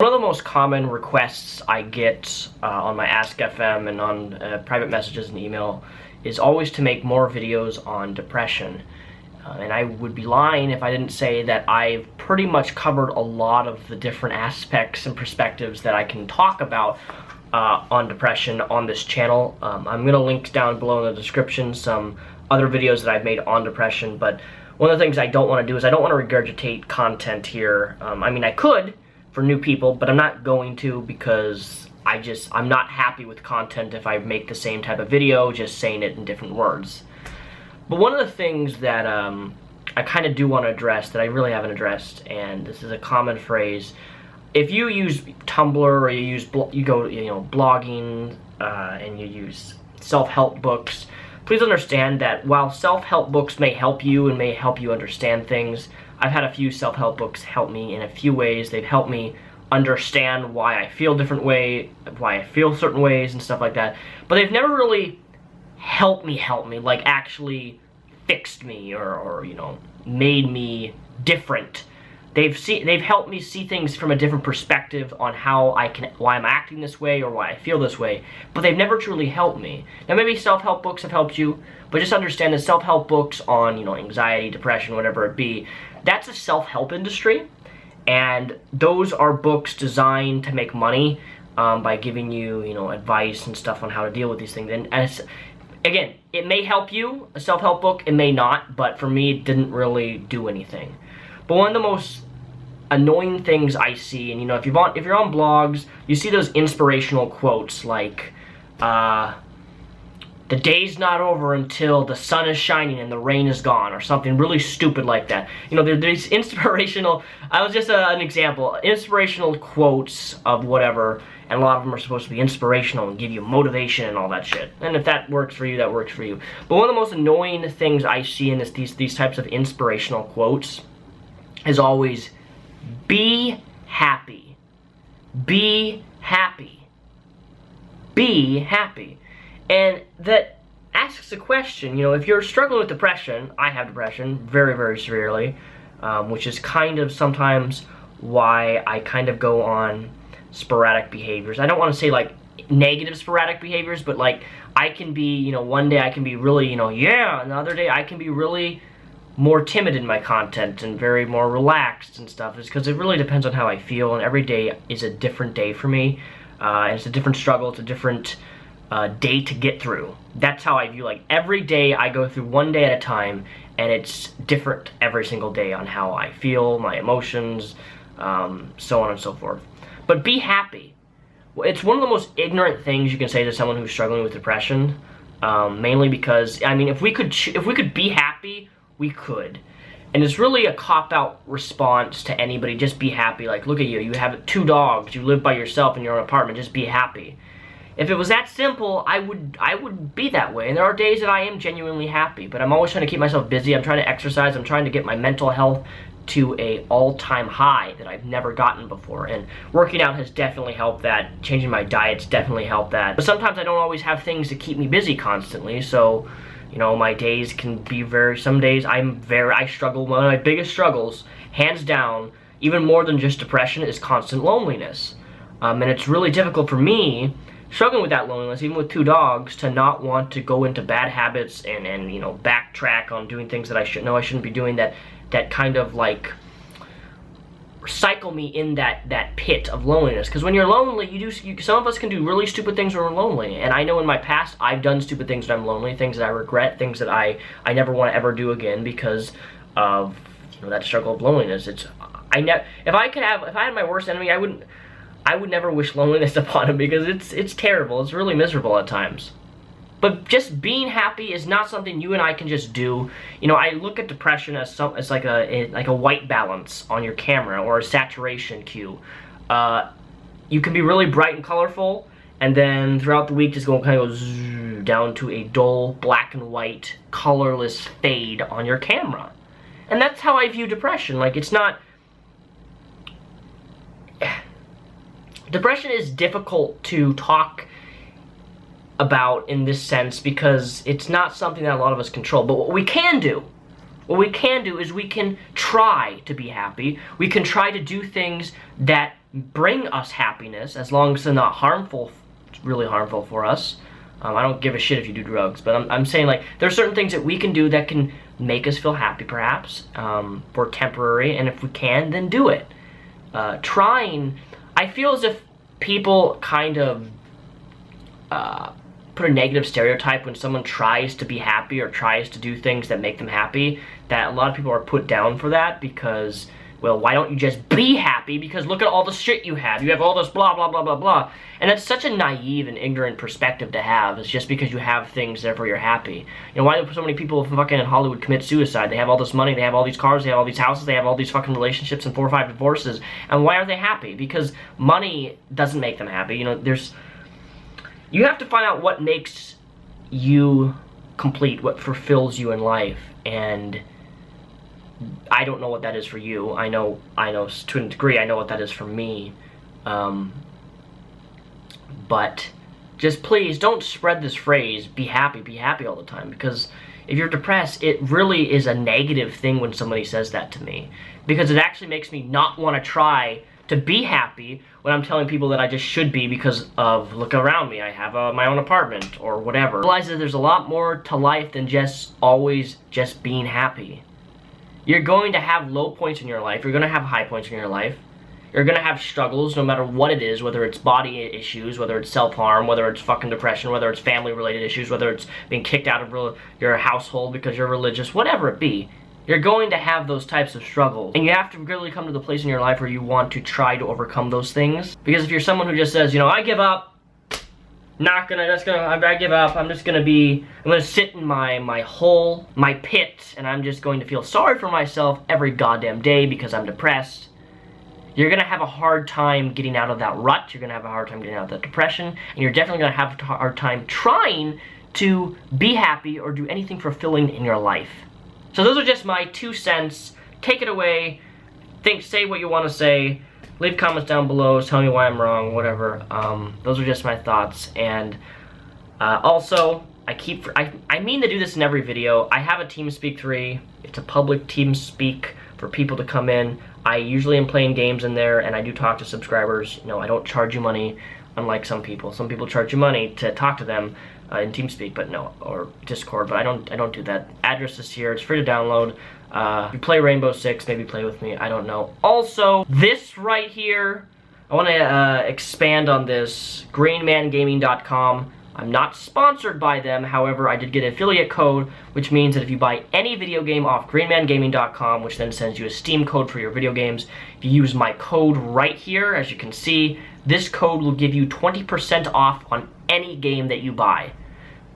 One of the most common requests I get on my Ask FM and on private messages and email is always to make more videos on depression. And I would be lying if I didn't say that I've pretty much covered a lot of the different aspects and perspectives that I can talk about on depression on this channel. I'm going to link down below in the description some other videos that I've made on depression, but one of the things I don't want to do is I don't want to regurgitate content here. I mean, I could for new people, but I'm not going to, because I'm not happy with content if I make the same type of video just saying it in different words. But one of the things that I kind of do want to address that I really haven't addressed, and this is a common phrase, if you use Tumblr or you go blogging and you use self-help books, please understand that while self-help books may help you and may help you understand things, I've had a few self-help books help me in a few ways. They've helped me understand why I feel why I feel certain ways and stuff like that. But they've never really helped me, like actually fixed me or made me different. They've helped me see things from a different perspective on why I'm acting this way or why I feel this way, but they've never truly helped me. Now maybe self-help books have helped you, but just understand that self-help books on anxiety, depression, whatever it be, that's a self-help industry, and those are books designed to make money by giving you advice and stuff on how to deal with these things. And again, it may help you, a self-help book, it may not, but for me it didn't really do anything. But one of the most annoying things I see, and if you're on blogs, you see those inspirational quotes like, the day's not over until the sun is shining and the rain is gone, or something really stupid like that. There's inspirational, I was just an example, inspirational quotes of whatever, and a lot of them are supposed to be inspirational and give you motivation and all that shit. And if that works for you, that works for you. But one of the most annoying things I see in these types of inspirational quotes is always, be happy. Be happy. Be happy. And that asks a question, if you're struggling with depression, I have depression very, very severely, which is kind of sometimes why I kind of go on sporadic behaviors. I don't want to say like negative sporadic behaviors, but like I can be, one day I can be really, yeah, and the other day I can be really more timid in my content and very more relaxed and stuff. It's because it really depends on how I feel, and every day is a different day for me. And it's a different struggle, it's a different day to get through. That's how I view, like, every day I go through one day at a time, and it's different every single day on how I feel, my emotions, so on and so forth. But be happy. It's one of the most ignorant things you can say to someone who's struggling with depression, mainly because, I mean, if we could be happy, we could. And it's really a cop-out response to anybody, just be happy. Like, look at you, you have 2 dogs, you live by yourself in your own apartment, just be happy. If it was that simple, I would be that way. And there are days that I am genuinely happy, but I'm always trying to keep myself busy. I'm trying to exercise. I'm trying to get my mental health to a all-time high that I've never gotten before. And working out has definitely helped that. Changing my diet's definitely helped that. But sometimes I don't always have things to keep me busy constantly, so my days can be some days I struggle. One of my biggest struggles, hands down, even more than just depression, is constant loneliness. And it's really difficult for me, struggling with that loneliness, even with 2 dogs, to not want to go into bad habits and backtrack on doing things that I shouldn't be doing, that kind of like cycle me in that pit of loneliness. Because when you're lonely, some of us can do really stupid things when we're lonely. And I know in my past I've done stupid things when I'm lonely, things that I regret, things that I never want to ever do again because of that struggle of loneliness. If I had my worst enemy, I would never wish loneliness upon him, because it's terrible. It's really miserable at times. But just being happy is not something you and I can just do. I look at depression as like a white balance on your camera, or a saturation cue. You can be really bright and colorful, and then throughout the week just kind of go down to a dull black and white colorless fade on your camera. And that's how I view depression. Like, it's not... Depression is difficult to talk about in this sense because it's not something that a lot of us control. But what we can do What we can do is we can try to be happy. We can try to do things that bring us happiness, as long as they're not harmful, really harmful for us. I don't give a shit if you do drugs, but I'm saying, like, there are certain things that we can do that can make us feel happy, perhaps, for temporary, and if we can, then do it. I feel as if people kind of put a negative stereotype when someone tries to be happy or tries to do things that make them happy, that a lot of people are put down for that because, well, why don't you just be happy? Because look at all the shit you have. You have all this blah, blah, blah, blah, blah. And that's such a naive and ignorant perspective to have. It's just because you have things, therefore you're happy. You know, why do so many people fucking in Hollywood commit suicide? They have all this money, they have all these cars, they have all these houses, they have all these fucking relationships and 4 or 5 divorces. And why are they happy? Because money doesn't make them happy. You know, you have to find out what makes you complete, what fulfills you in life. And I don't know what that is for you. I know to a degree I know what that is for me. But just please don't spread this phrase, be happy all the time, because if you're depressed, it really is a negative thing when somebody says that to me, because it actually makes me not want to try to be happy when I'm telling people that I just should be because of, look around me, I have my own apartment or whatever. Realize that there's a lot more to life than just always just being happy. You're going to have low points in your life, you're going to have high points in your life. You're going to have struggles no matter what it is, whether it's body issues, whether it's self-harm, whether it's fucking depression, whether it's family-related issues, whether it's being kicked out of your household because you're religious, whatever it be. You're going to have those types of struggles. And you have to really come to the place in your life where you want to try to overcome those things. Because if you're someone who just says, you know, I give up, I give up, I'm gonna sit in my hole, my pit, and I'm just going to feel sorry for myself every goddamn day because I'm depressed. You're gonna have a hard time getting out of that rut, you're gonna have a hard time getting out of that depression, and you're definitely gonna have a hard time trying to be happy or do anything fulfilling in your life. So those are just my 2 cents. Take it away, say what you wanna say, leave comments down below, tell me why I'm wrong, whatever. Those are just my thoughts. And also, I mean to do this in every video. I have a TeamSpeak 3. It's a public TeamSpeak for people to come in. I usually am playing games in there, and I do talk to subscribers. You know, I don't charge you money, unlike some people. Some people charge you money to talk to them in TeamSpeak, but no, or Discord, but I don't do that. Address is here. It's free to download. If you play Rainbow Six, maybe play with me. I don't know. Also, this right here, I want to expand on this. GreenManGaming.com. I'm not sponsored by them, however, I did get an affiliate code, which means that if you buy any video game off GreenManGaming.com, which then sends you a Steam code for your video games, if you use my code right here, as you can see, this code will give you 20% off on any game that you buy.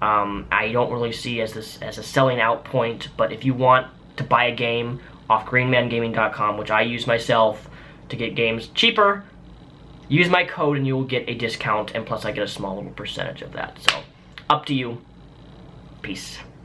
I don't really see as a selling out point, but if you want to buy a game off GreenManGaming.com, which I use myself to get games cheaper, use my code and you will get a discount, and plus I get a small little percentage of that. So, up to you. Peace.